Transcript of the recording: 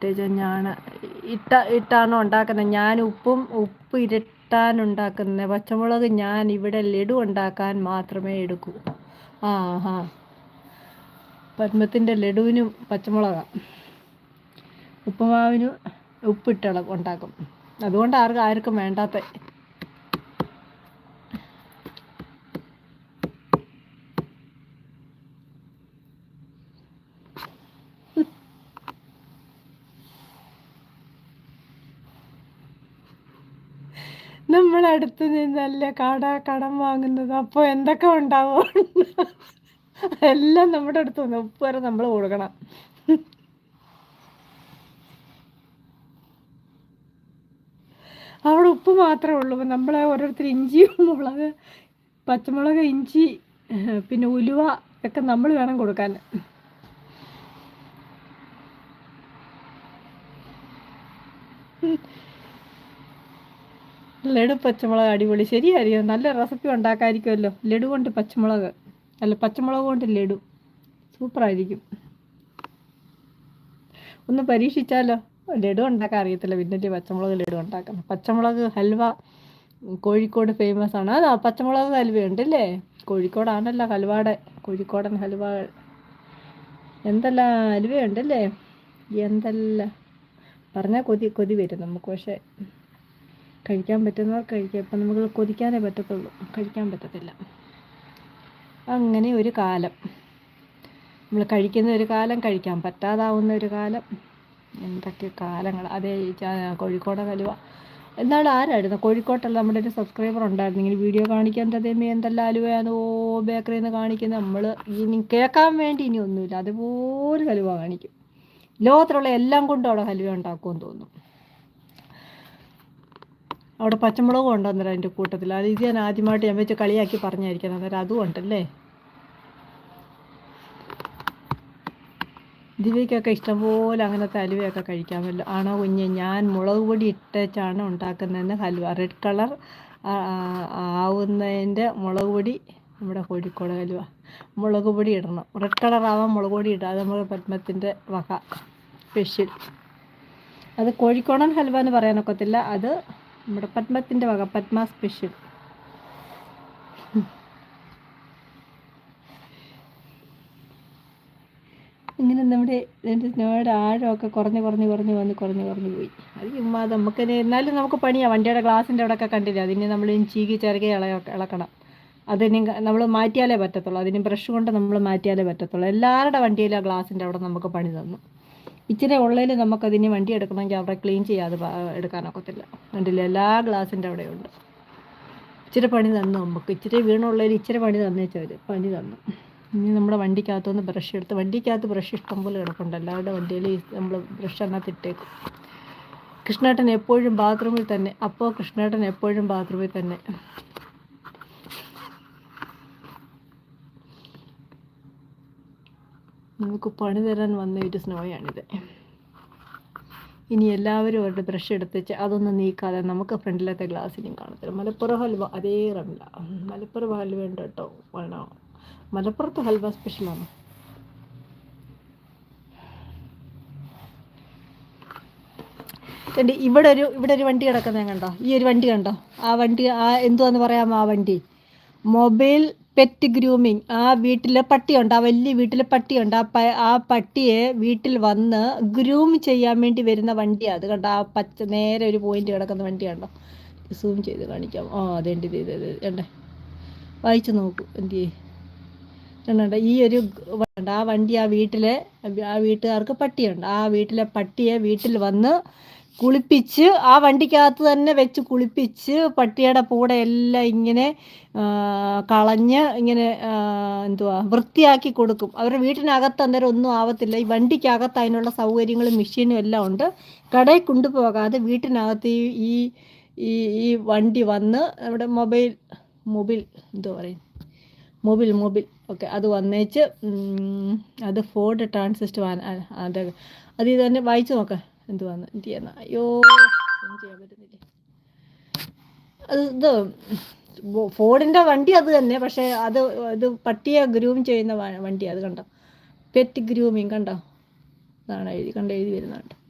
ഇട്ടേച്ച ഞാൻ ഇട്ടാണോ ഉണ്ടാക്കുന്നത്? ഞാൻ ഉപ്പ് ഇരട്ടാനുണ്ടാക്കുന്നത്. പച്ചമുളക് ഞാൻ ഇവിടെ ലഡു ഉണ്ടാക്കാൻ മാത്രമേ എടുക്കൂ. ആ ഹാ, പത്മത്തിൻ്റെ ലഡുവിനും പച്ചമുളകാണ്, ഉപ്പുമാവിനും ഉപ്പിട്ട് ഉണ്ടാക്കും. അതുകൊണ്ട് ആർക്കും വേണ്ടാത്ത. നമ്മളടുത്ത് നിന്നല്ലേ കടം വാങ്ങുന്നത്. അപ്പോൾ എന്തൊക്കെ ഉണ്ടാവും? എല്ലാം നമ്മുടെ അടുത്ത് നിന്ന് ഉപ്പ് വരെ നമ്മൾ കൊടുക്കണം. അവിടെ ഉപ്പ് മാത്രമേ ഉള്ളൂ. നമ്മൾ ഓരോരുത്തർ ഇഞ്ചിയും പച്ചമുളക്, ഇഞ്ചി, പിന്നെ ഉലുവ ഒക്കെ നമ്മൾ വേണം കൊടുക്കാൻ. ലഡു പച്ചമുളക് അടിപൊളി. ശരിയായിരിക്കും, നല്ല റെസിപ്പി ഉണ്ടാക്കാമായിരിക്കുമല്ലോ. ലഡു കൊണ്ട് പച്ചമുളക്, അല്ല പച്ചമുളക് കൊണ്ട് ലഡു, സൂപ്പറായിരിക്കും. ഒന്ന് പരീക്ഷിച്ചാലോ? ലഡു ഉണ്ടാക്കാൻ അറിയത്തില്ല, പിന്നെ പച്ചമുളക് ലഡു ഉണ്ടാക്കണം. പച്ചമുളക് ഹൽവ കോഴിക്കോട് ഫേമസ് ആണ്. അതാ പച്ചമുളക് ഹൽവയുണ്ടല്ലേ? കോഴിക്കോടാണല്ലോ കോഴിക്കോടൻ ഹൽവ. എന്തെല്ലാം ഹൽവയുണ്ടല്ലേ, എന്തെല്ലാം പറഞ്ഞാൽ കൊതി വരും നമുക്ക്. പക്ഷേ കഴിക്കാൻ പറ്റുന്നവർക്ക് കഴിക്കാം. ഇപ്പം നമുക്ക് കൊതിക്കാനേ പറ്റത്തുള്ളൂ, കഴിക്കാൻ പറ്റത്തില്ല. അങ്ങനെ ഒരു കാലം, നമ്മൾ കഴിക്കുന്ന ഒരു കാലം, കഴിക്കാൻ പറ്റാതാവുന്ന ഒരു കാലം, എന്തൊക്കെ കാലങ്ങൾ. അതേ കോഴിക്കോടൻ ഹലുവ. എന്നാലും ആരായിരുന്നു കോഴിക്കോട്ടുള്ള നമ്മുടെ ഒരു സബ്സ്ക്രൈബർ ഉണ്ടായിരുന്നു, ഇങ്ങനെ വീഡിയോ കാണിക്കാൻ. അതേമേ എന്തെല്ലാം ഹലുവയാണ് ബേക്കറിയിൽ നിന്ന് കാണിക്കുന്നത്. നമ്മൾ ഇനി കേൾക്കാൻ വേണ്ടി ഇനി ഒന്നുമില്ല, അതുപോലെ ഹലുവ കാണിക്കും. ലോകത്തിലുള്ള എല്ലാം കൊണ്ടും അവിടെ ഹലുവ ഉണ്ടാക്കുമെന്ന് തോന്നുന്നു. അവിടെ പച്ചമുളകും ഉണ്ടോ അന്നേരം അതിൻ്റെ കൂട്ടത്തിൽ? അത് ഇത് ഞാൻ ആദ്യമായിട്ട് ഞാൻ വെച്ച് കളിയാക്കി പറഞ്ഞായിരിക്കണം. അന്നേരം അതും ഉണ്ടല്ലേ. ദിവ്യയ്ക്കൊക്കെ ഇഷ്ടംപോലെ അങ്ങനത്തെ ഹലുവയൊക്കെ കഴിക്കാമല്ലോ. ആണോ കുഞ്ഞ്? ഞാൻ മുളക് പൊടി ഇട്ടാണ് ഉണ്ടാക്കുന്നതെന്ന് ഹലുവ. റെഡ് കളർ ആവുന്നതിൻ്റെ മുളക് പൊടി, നമ്മുടെ കോഴിക്കോട് ഹലുവ. മുളക് പൊടി ഇടണം, റെഡ് കളർ ആവാൻ മുളക് പൊടി ഇടുക. അത് നമ്മൾ പത്മത്തിൻ്റെ വക സ്പെഷ്യൽ. അത് കോഴിക്കോടൻ ഹൽവ എന്ന് പറയാനൊക്കത്തില്ല, അത് നമ്മുടെ പത്മത്തിൻ്റെ വക, പത്മ സ്പെഷ്യൽ. ഇങ്ങനെ നമ്മുടെ ആഴമൊക്കെ കുറഞ്ഞ് പോയി. അത് ചുമ്മാ നമുക്ക് എന്നാലും നമുക്ക് പണിയാണ്. വണ്ടിയുടെ ഗ്ലാസിൻ്റെ അവിടെയൊക്കെ കണ്ടില്ല, അതിന് നമ്മൾ ചീകി ചിരകി ഇളക്കണം. അതിന് നമ്മൾ മാറ്റിയാലേ പറ്റത്തുള്ളൂ, അതിന് ബ്രഷ് കൊണ്ട് നമ്മൾ മാറ്റിയാലേ പറ്റത്തുള്ളൂ. എല്ലാവരുടെ വണ്ടിയിലും ആ ഗ്ലാസിൻ്റെ അവിടെ നമുക്ക് പണി തന്നു. ഇച്ചിരി ഉള്ളതിൽ നമുക്കതിന് വണ്ടി എടുക്കണമെങ്കിൽ അവിടെ ക്ലീൻ ചെയ്യാതെ എടുക്കാനൊക്കത്തില്ല. കണ്ടില്ല, എല്ലാ ഗ്ലാസിൻ്റെ അവിടെയുണ്ട്. ഇച്ചിരി പണി തന്നു നമുക്ക്, ഇച്ചിരി വീണുള്ളതിൽ ഇച്ചിരി പണി പണി തന്നു. ഇനി നമ്മുടെ വണ്ടിക്കകത്തുനിന്ന് ബ്രഷ് എടുത്ത്, വണ്ടിക്കകത്ത് ബ്രഷ് ഇഷ്ടംപോലെ കിടപ്പുണ്ട്. എല്ലാവരുടെ വണ്ടിയിൽ നമ്മൾ ബ്രഷ് അതിനകത്ത് ഇട്ടേക്കും. കൃഷ്ണേട്ടൻ എപ്പോഴും ബാത്റൂമിൽ തന്നെ. അപ്പോൾ കൃഷ്ണേട്ടൻ എപ്പോഴും ബാത്റൂമിൽ തന്നെ. നമുക്ക് പണി തരാൻ വന്ന ഒരു സ്നോയാണിത്. ഇനി എല്ലാവരും അവരുടെ ബ്രഷ് എടുത്തിച്ച് അതൊന്നും നീക്കാതെ നമുക്ക് ഫ്രണ്ടിലത്തെ ഗ്ലാസ്സിനും കാണത്തില്ല. മലപ്പുറം ഹൽവ അതേ റമില്ല. മലപ്പുറം ഹൽവ ഉണ്ട് കേട്ടോ, വേണോ? മലപ്പുറത്ത് ഹൽവ സ്പെഷ്യലാണ്. ഇവിടെ ഒരു വണ്ടി കിടക്കുന്നത് കണ്ടോ? ഈ ഒരു വണ്ടി കണ്ടോ? ആ വണ്ടി എന്തുവാന്ന് പറയാമോ? ആ വണ്ടി മൊബൈൽ പെറ്റ് ഗ്രൂമിങ്. ആ വീട്ടിലെ പട്ടിയുണ്ട്, ആ വലിയ വീട്ടിലെ പട്ടിയുണ്ട്. ആ പട്ടിയെ വീട്ടിൽ വന്ന് ഗ്രൂം ചെയ്യാൻ വേണ്ടി വരുന്ന വണ്ടിയാണ് അത്. കണ്ടോ? ആ നേരെ ഒരു പോയിന്റ് കിടക്കുന്ന വണ്ടി കണ്ടോ? സൂം ചെയ്ത് കാണിക്കാം. അതെൻ്റെ ഇത് കണ്ടേ, വായിച്ചു നോക്കൂ. എന്ത് കണ്ടോ? ഈ ഒരു ആ വണ്ടി, ആ വീട്ടുകാർക്ക് പട്ടിയുണ്ട്. ആ വീട്ടിലെ പട്ടിയെ വീട്ടിൽ വന്ന് കുളിപ്പിച്ച്, ആ വണ്ടിക്കകത്ത് തന്നെ വെച്ച് കുളിപ്പിച്ച്, പട്ടിയുടെ പൂടെ എല്ലാം ഇങ്ങനെ കളഞ്ഞ് ഇങ്ങനെ വൃത്തിയാക്കി കൊടുക്കും. അവരുടെ വീട്ടിനകത്ത് അന്നേരം ഒന്നും ആവത്തില്ല. ഈ വണ്ടിക്കകത്ത് അതിനുള്ള സൗകര്യങ്ങളും മെഷീനും എല്ലാം ഉണ്ട്. കടയിൽ കൊണ്ടുപോകാതെ വീട്ടിനകത്ത് ഈ ഈ ഈ വണ്ടി വന്ന് നമ്മുടെ മൊബൈൽ എന്തോ പറയും, മൊബൈൽ ഓക്കെ, അത് വന്നേച്ച് അത് ഫോർഡ് ട്രാൻസിസ്റ്റ് അത് ഇത് തന്നെ വായിച്ചു നോക്കാം. എന്തുവാന്ന് എന്ത് ചെയ്യുന്ന? അയ്യോ, ഒന്നും ചെയ്യാൻ പറ്റുന്നില്ലേ. ഇത് ഫോർഡിൻ്റെ വണ്ടി അത് തന്നെ, പക്ഷേ അത് പട്ടിയെ ഗ്രൂം ചെയ്യുന്ന വണ്ടി. അത് കണ്ടോ? പെറ്റ് ഗ്രൂമിങ് കണ്ടോ? അതാണ് എഴുതി വരുന്നുണ്ട്.